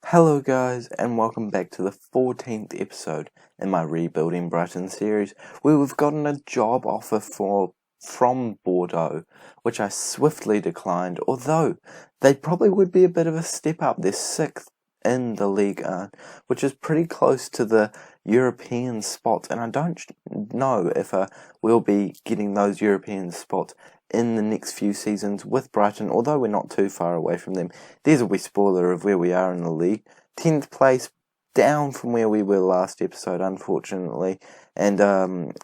Hello guys, and welcome back to the 14th episode in my Rebuilding Brighton series, where we've gotten a job offer from Bordeaux, which I swiftly declined, although they probably would be a bit of a step up. They're 6th in the league, which is pretty close to the European spots, and I don't know if we'll be getting those European spots in the next few seasons with Brighton, although we're not too far away from them. There's a wee spoiler of where we are in the league. 10th place, down from where we were last episode, unfortunately. And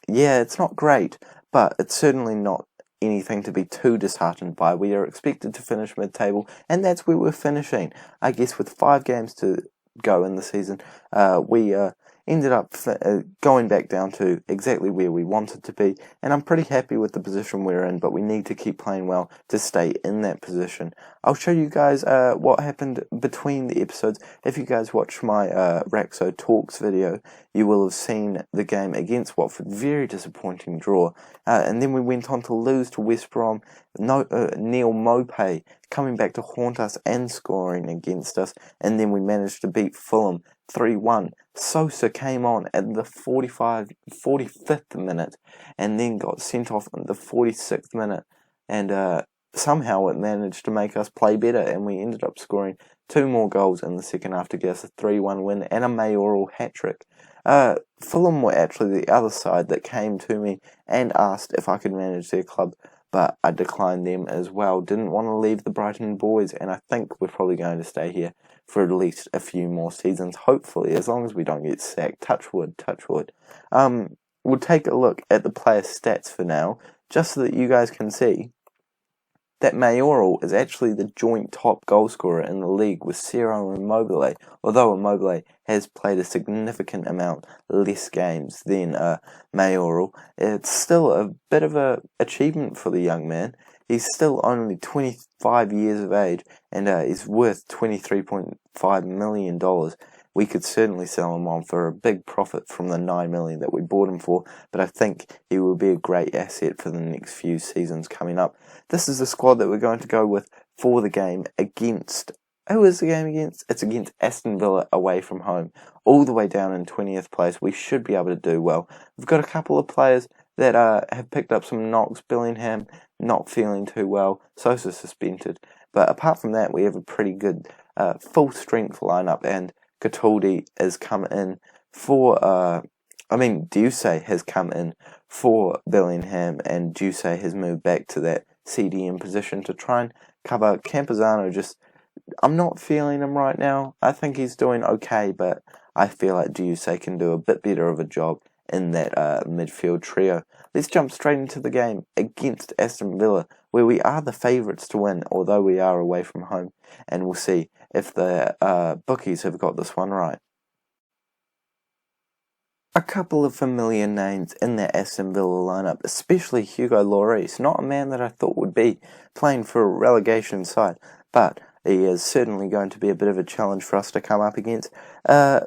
yeah, it's not great, but it's certainly not anything to be too disheartened by. We are expected to finish mid-table, and that's where we're finishing. I guess with 5 games to go in the season, we ended up going back down to exactly where we wanted to be, and I'm pretty happy with the position we're in, but we need to keep playing well to stay in that position. I'll show you guys what happened between the episodes. If you guys watch my Raxo Talks video, you will have seen the game against Watford, very disappointing draw, and then we went on to lose to West Brom. Neil Maupay coming back to haunt us and scoring against us, and then we managed to beat Fulham 3-1. Sosa came on at the 45th minute and then got sent off in the 46th minute, and somehow it managed to make us play better, and we ended up scoring 2 more goals in the second half to get us a 3-1 win and a mayoral hat-trick. Fulham were actually the other side that came to me and asked if I could manage their club, but I declined them as well. Didn't want to leave the Brighton boys, and I think we're probably going to stay here for at least a few more seasons, hopefully, as long as we don't get sacked. Touch wood, touch wood. We'll take a look at the player stats for now, just so that you guys can see that Mayoral is actually the joint top goal scorer in the league with Ciro Immobile, although Immobile has played a significant amount less games than Mayoral. It's still a bit of an achievement for the young man. He's still only 25 years of age, and is worth $23.5 million. We could certainly sell him on for a big profit from the $9 million that we bought him for, but I think he will be a great asset for the next few seasons coming up. This is the squad that we're going to go with for the game against... Who is the game against? It's against Aston Villa away from home, all the way down in 20th place. We should be able to do well. We've got a couple of players that have picked up some knocks. Bellingham not feeling too well, Sosa suspended, but apart from that, we have a pretty good full strength lineup, and Cataldi has come in for, Duse has come in for Bellingham, and Duse has moved back to that CDM position to try and cover Campuzano. I'm not feeling him right now. I think he's doing okay, but I feel like Duse can do a bit better of a job in that midfield trio. Let's jump straight into the game against Aston Villa, where we are the favourites to win, although we are away from home, and we'll see if the bookies have got this one right. A couple of familiar names in that Aston Villa lineup, especially Hugo Lloris, not a man that I thought would be playing for a relegation side, but he is certainly going to be a bit of a challenge for us to come up against.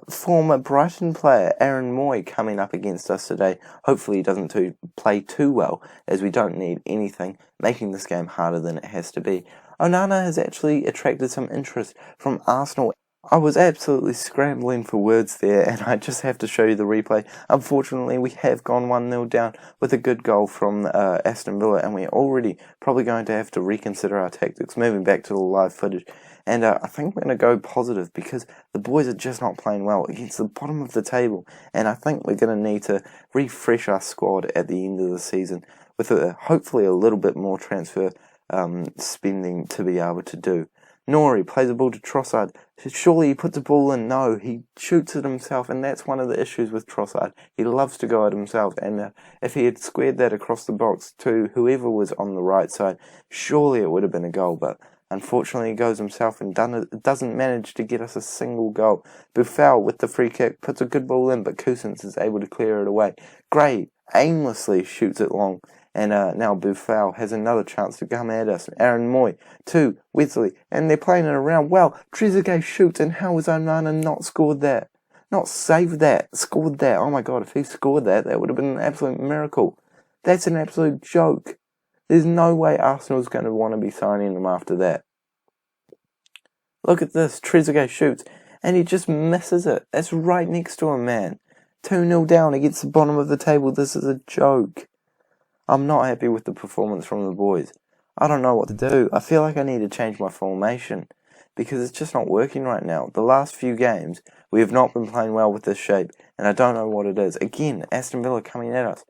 Former Brighton player Aaron Moy coming up against us today. Hopefully he doesn't play too well, as we don't need anything making this game harder than it has to be. Onana has actually attracted some interest from Arsenal. I was absolutely scrambling for words there, and I just have to show you the replay. Unfortunately, we have gone 1-0 down with a good goal from Aston Villa, and we're already probably going to have to reconsider our tactics, moving back to the live footage. And I think we're going to go positive, because the boys are just not playing well against the bottom of the table, and I think we're going to need to refresh our squad at the end of the season with hopefully a little bit more transfer spending to be able to do. Nori plays the ball to Trossard. Surely he puts the ball in. No, he shoots it himself, and that's one of the issues with Trossard. He loves to go at himself, and if he had squared that across the box to whoever was on the right side, surely it would have been a goal, but unfortunately he goes himself and doesn't manage to get us a single goal. Buffal with the free kick puts a good ball in, but Cousins is able to clear it away. Gray aimlessly shoots it long, and now Buffal has another chance to come at us. Aaron Moy to Wesley, and they're playing it around. Well, Trezeguet shoots, and how has Onana not scored that? Not saved that, scored that. Oh my god, if he scored that, that would have been an absolute miracle. That's an absolute joke. There's no way Arsenal's going to want to be signing him after that. Look at this, Trezeguet shoots, and he just misses it. That's right next to him, man. 2-0 down against the bottom of the table. This is a joke. I'm not happy with the performance from the boys. I don't know what to do. I feel like I need to change my formation because it's just not working right now. The last few games, we have not been playing well with this shape, and I don't know what it is. Again, Aston Villa coming at us.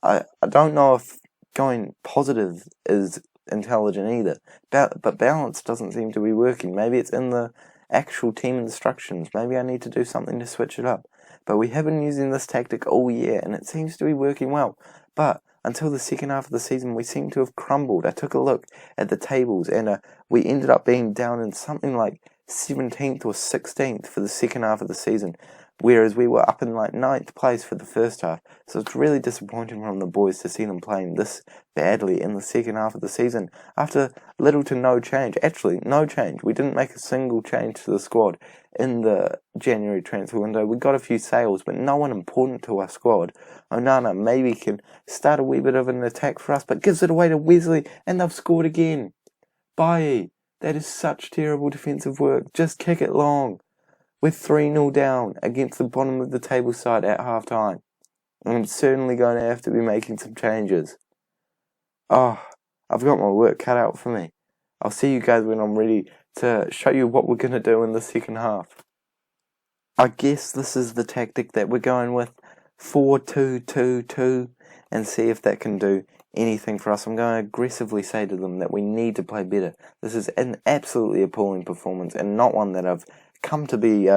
I don't know if going positive is intelligent either, but balance doesn't seem to be working. Maybe it's in the actual team instructions. Maybe I need to do something to switch it up. But we have been using this tactic all year, and it seems to be working well. But until the second half of the season, we seem to have crumbled. I took a look at the tables, and we ended up being down in something like 17th or 16th for the second half of the season, whereas we were up in like 9th place for the first half. So it's really disappointing from the boys to see them playing this badly in the second half of the season after little to no change. Actually, no change. We didn't make a single change to the squad in the January transfer window. We got a few sales, but no one important to our squad. Onana maybe can start a wee bit of an attack for us, but gives it away to Wesley, and they've scored again. Bailly, that is such terrible defensive work. Just kick it long. We're 3-0 down against the bottom of the table side at half-time. I'm certainly going to have to be making some changes. Oh, I've got my work cut out for me. I'll see you guys when I'm ready to show you what we're going to do in the second half. I guess this is the tactic that we're going with, 4-2-2-2, and see if that can do anything for us. I'm going to aggressively say to them that we need to play better. This is an absolutely appalling performance and not one that I've come to be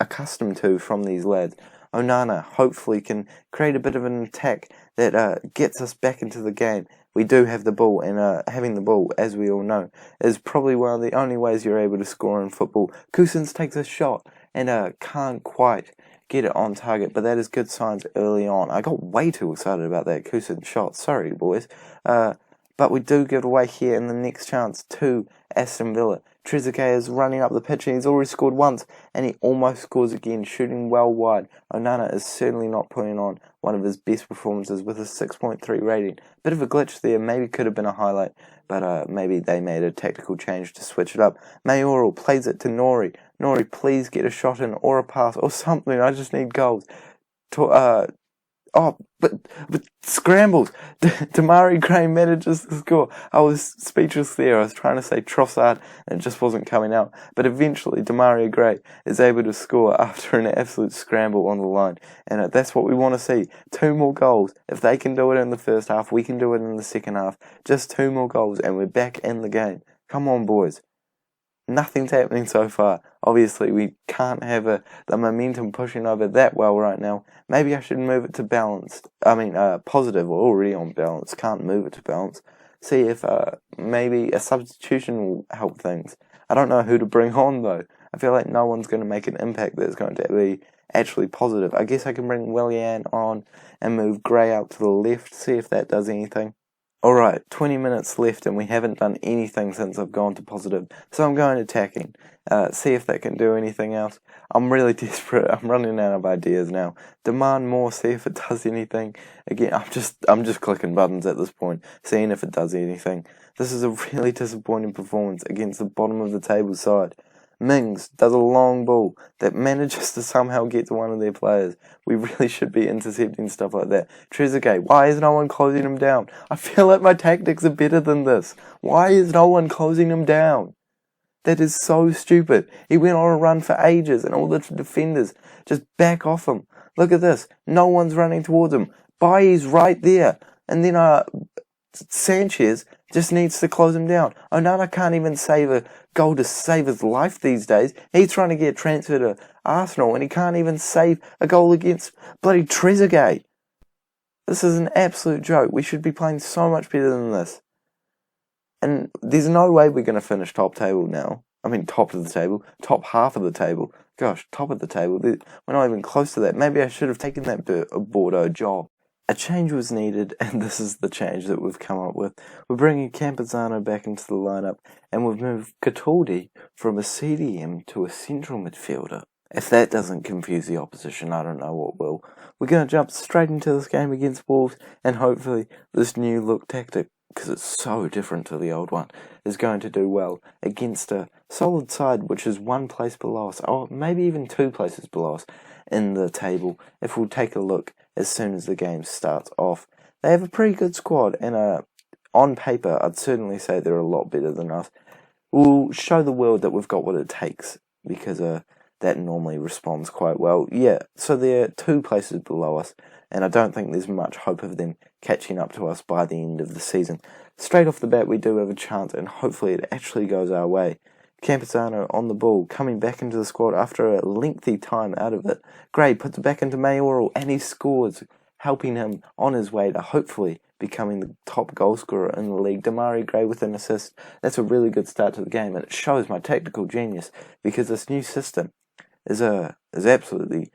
accustomed to from these lads. Onana hopefully can create a bit of an attack that gets us back into the game. We do have the ball, and having the ball, as we all know, is probably one of the only ways you're able to score in football. Cousins takes a shot and can't quite get it on target, but that is good signs early on. I got way too excited about that Cousins shot. Sorry, boys. But we do give it away here in the next chance to Aston Villa. Trezeguet is running up the pitch and he's already scored once and he almost scores again, shooting well wide. Onana is certainly not putting on one of his best performances with a 6.3 rating. Bit of a glitch there, maybe could have been a highlight, but maybe they made a tactical change to switch it up. Mayoral plays it to Nori. Nori, please get a shot in or a pass or something. I just need goals. But scrambles. Damari Gray manages to score. I was speechless there. I was trying to say Trossard and it just wasn't coming out. But eventually Damari Gray is able to score after an absolute scramble on the line. And that's what we want to see. 2 more goals. If they can do it in the first half, we can do it in the second half. Just 2 more goals and we're back in the game. Come on, boys. Nothing's happening so far. Obviously, we can't have the momentum pushing over that well right now. Maybe I should move it to balanced. Positive. We're already on balance. Can't move it to balance. See if maybe a substitution will help things. I don't know who to bring on, though. I feel like no one's going to make an impact that's going to be actually positive. I guess I can bring Willian on and move Gray out to the left. See if that does anything. Alright, 20 minutes left and we haven't done anything since I've gone to positive. So I'm going attacking. See if that can do anything else. I'm really desperate. I'm running out of ideas now. Demand more, see if it does anything. Again, I'm just clicking buttons at this point, seeing if it does anything. This is a really disappointing performance against the bottom of the table side. Mings does a long ball that manages to somehow get to one of their players. We really should be intercepting stuff like that. Trezeguet, why is no one closing him down? I feel like my tactics are better than this. Why is no one closing him down? That is so stupid. He went on a run for ages and all the defenders just back off him. Look at this. No one's running towards him. Bailly's right there. And then Sanchez just needs to close him down. Onana can't even save a goal to save his life these days. He's trying to get transferred to Arsenal and he can't even save a goal against bloody Trezeguet. This is an absolute joke. We should be playing so much better than this. And there's no way we're going to finish top table now. I mean, top of the table. Top half of the table. Gosh, top of the table. We're not even close to that. Maybe I should have taken that Bordeaux job. A change was needed, and this is the change that we've come up with. We're bringing Campazano back into the lineup, and we've moved Cataldi from a CDM to a central midfielder. If that doesn't confuse the opposition, I don't know what will. We're going to jump straight into this game against Wolves, and hopefully this new look tactic, because it's so different to the old one, is going to do well against a solid side, which is one place below us, or maybe even 2 places below us in the table, if we'll take a look as soon as the game starts off. They have a pretty good squad, and on paper, I'd certainly say they're a lot better than us. We'll show the world that we've got what it takes, because that normally responds quite well. Yeah, so they're 2 places below us, and I don't think there's much hope of them catching up to us by the end of the season. Straight off the bat, we do have a chance, and hopefully it actually goes our way. Campuzano on the ball, coming back into the squad after a lengthy time out of it. Gray puts it back into Mayoral, and he scores, helping him on his way to hopefully becoming the top goal scorer in the league. Demarai Gray with an assist. That's a really good start to the game, and it shows my tactical genius, because this new system is absolutely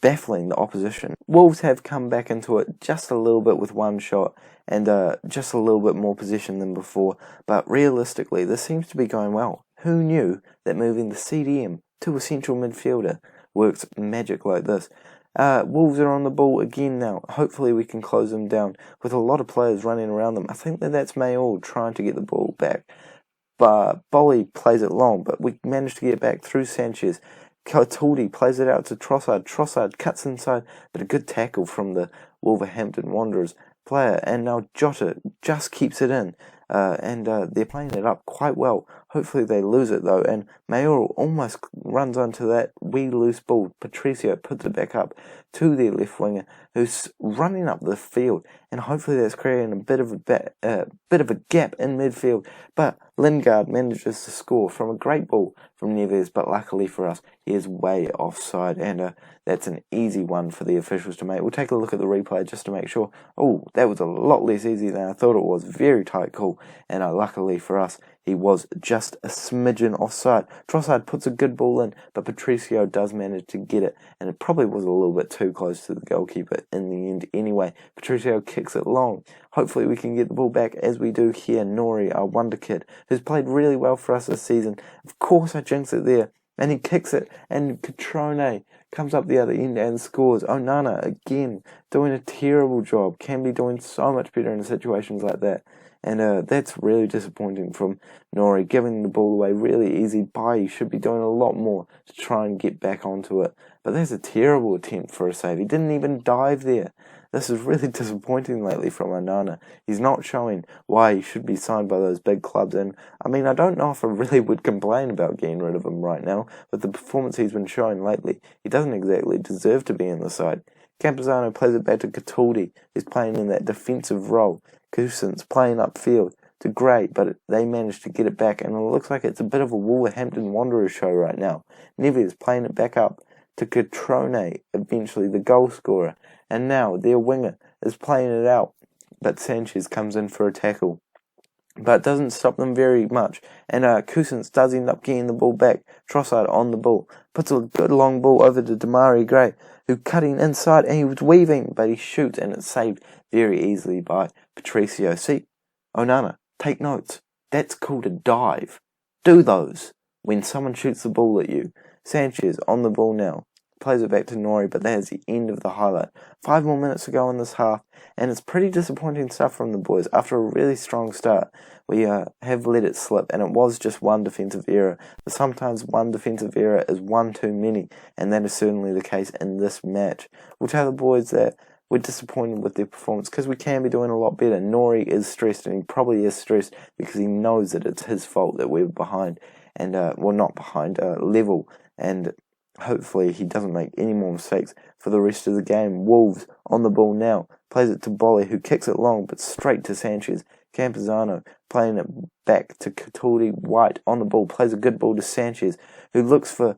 baffling the opposition. Wolves have come back into it just a little bit with one shot, and just a little bit more possession than before, but realistically this seems to be going well. Who knew that moving the CDM to a central midfielder works magic like this? Wolves are on the ball again now. Hopefully we can close them down with a lot of players running around them. I think that's Mayoral trying to get the ball back, but Bolly plays it long, but we managed to get it back through Sanchez. Cataldi plays it out to Trossard. Trossard cuts inside, but a good tackle from the Wolverhampton Wanderers player, and now Jota just keeps it in, and they're playing it up quite well. Hopefully they lose it though, and Mayoral almost runs onto that wee loose ball. Patricio puts it back up to their left winger, who's running up the field, and hopefully that's creating a bit of a gap in midfield. But Lingard manages to score from a great ball from Neves, but luckily for us, he is way offside, and that's an easy one for the officials to make. We'll take a look at the replay just to make sure. Oh, that was a lot less easy than I thought it was. Very tight call, and luckily for us, he was just a smidgen offside. Trossard puts a good ball in, but Patricio does manage to get it, and it probably was a little bit too close to the goalkeeper in the end anyway. Patricio kicks it long. Hopefully we can get the ball back, as we do here. Nori, our wonder kid, who's played really well for us this season. Of course I jinx it there, and he kicks it, and Catrone comes up the other end and scores. Onana, again, doing a terrible job. Can be doing so much better in situations like that. And that's really disappointing from Nori, giving the ball away really easy. Bai should be doing a lot more to try and get back onto it. But that's a terrible attempt for a save. He didn't even dive there. This is really disappointing lately from Onana. He's not showing why he should be signed by those big clubs. And I mean, I don't know if I really would complain about getting rid of him right now. With the performance he's been showing lately, he doesn't exactly deserve to be in the side. Campuzano plays it back to Cataldi, who's playing in that defensive role. Cousins playing upfield to Gray, but they managed to get it back, and it looks like it's a bit of a Wolverhampton Wanderers show right now. Neves playing it back up to Catrone, eventually the goal scorer, and now their winger is playing it out, but Sanchez comes in for a tackle, but doesn't stop them very much, and Cousins does end up getting the ball back. Trossard on the ball, puts a good long ball over to Demarai Gray, who cutting inside, and he was weaving, but he shoots, and it's saved very easily by Patricio. See, Onana, take notes. That's called a dive. Do those when someone shoots the ball at you. Sanchez on the ball now. Plays it back to Nori, but that is the end of the highlight. 5 more minutes to go in this half, and it's pretty disappointing stuff from the boys. After a really strong start, we have let it slip, and it was just one defensive error. But sometimes one defensive error is one too many, and that is certainly the case in this match. We'll tell the boys that we're disappointed with their performance because we can be doing a lot better. Nori is stressed, and he probably is stressed because he knows that it's his fault that we're behind, and not behind, level, and hopefully he doesn't make any more mistakes for the rest of the game. Wolves on the ball now, plays it to Bolly, who kicks it long but straight to Sanchez. Campuzano playing it back to Cataldi. White on the ball, plays a good ball to Sanchez, who looks for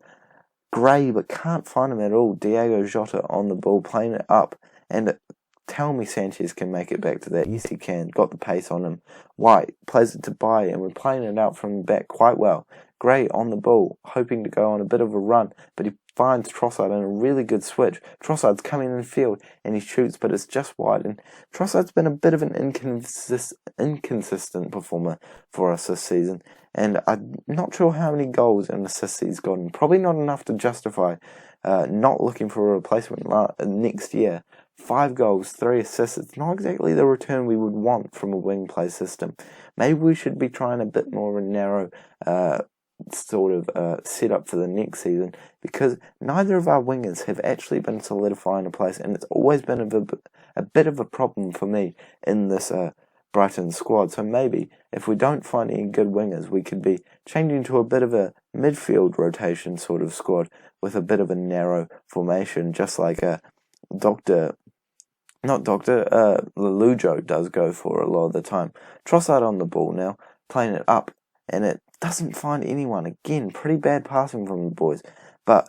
Gray but can't find him at all. Diego Jota on the ball, playing it up, and tell me Sanchez can make it back to that. Yes, he can. Got the pace on him. White plays it to Bai, and we're playing it out from the back quite well. Gray on the ball, hoping to go on a bit of a run, but he finds Trossard in a really good switch. Trossard's coming in field, and he shoots, but it's just wide. And Trossard's been a bit of an inconsistent performer for us this season, and I'm not sure how many goals and assists he's gotten. Probably not enough to justify not looking for a replacement next year. 5 goals, 3 assists. It's not exactly the return we would want from a wing play system. Maybe we should be trying a bit more of a narrow sort of set up for the next season, because neither of our wingers have actually been solidifying a place, and it's always been a bit of a problem for me in this Brighton squad. So maybe if we don't find any good wingers, we could be changing to a bit of a midfield rotation sort of squad with a bit of a narrow formation, just like Lelujo does go for a lot of the time. Trossard on the ball now, playing it up, and it doesn't find anyone. Again, pretty bad passing from the boys, but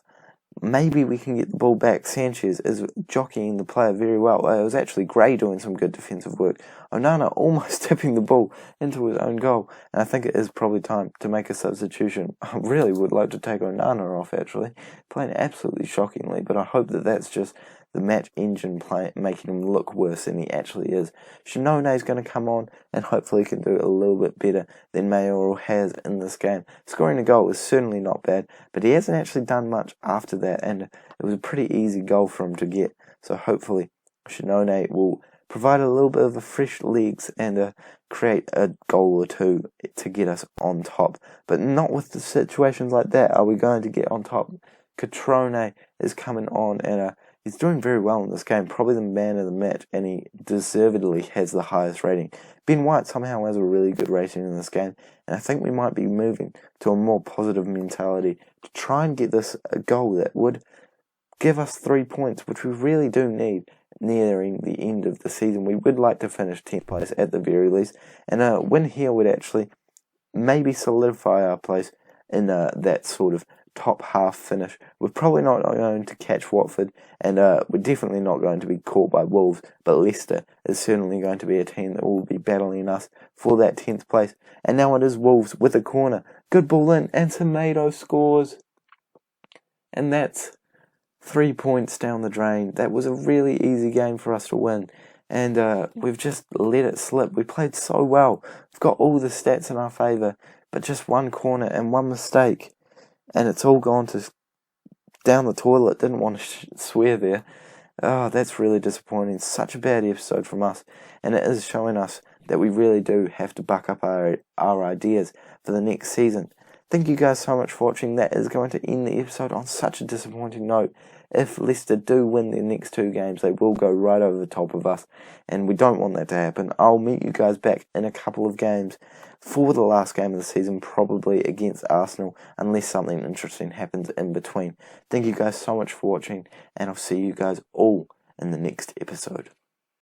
maybe we can get the ball back. Sanchez is jockeying the player very well. It was actually Gray doing some good defensive work. Onana almost tipping the ball into his own goal, and I think it is probably time to make a substitution. I really would like to take Onana off, actually. Playing absolutely shockingly, but I hope that that's just the match engine making him look worse than he actually is. Shannone is going to come on and hopefully can do a little bit better than Mayoral has in this game. Scoring a goal is certainly not bad, but he hasn't actually done much after that, and it was a pretty easy goal for him to get. So hopefully Shannone will provide a little bit of a fresh legs and create a goal or two to get us on top. But not with the situations like that are we going to get on top. Catrone is coming on, and he's doing very well in this game, probably the man of the match, and he deservedly has the highest rating. Ben White somehow has a really good rating in this game, and I think we might be moving to a more positive mentality to try and get this a goal that would give us 3 points, which we really do need nearing the end of the season. We would like to finish 10th place at the very least, and a win here would actually maybe solidify our place in that sort of top half finish. We're probably not going to catch Watford, and we're definitely not going to be caught by Wolves, but Leicester is certainly going to be a team that will be battling us for that 10th place. And now it is Wolves with a corner. Good ball in, and Tomato scores. And that's 3 points down the drain. That was a really easy game for us to win, and we've just let it slip. We played so well. We've got all the stats in our favour, but just one corner and one mistake, and it's all gone to down the toilet. Didn't want to swear there. Oh, that's really disappointing. Such a bad episode from us, and it is showing us that we really do have to buck up our ideas for the next season. Thank you guys so much for watching. That is going to end the episode on such a disappointing note. If Leicester do win their next 2 games, they will go right over the top of us, and we don't want that to happen. I'll meet you guys back in a couple of games for the last game of the season, probably against Arsenal, unless something interesting happens in between. Thank you guys so much for watching, and I'll see you guys all in the next episode.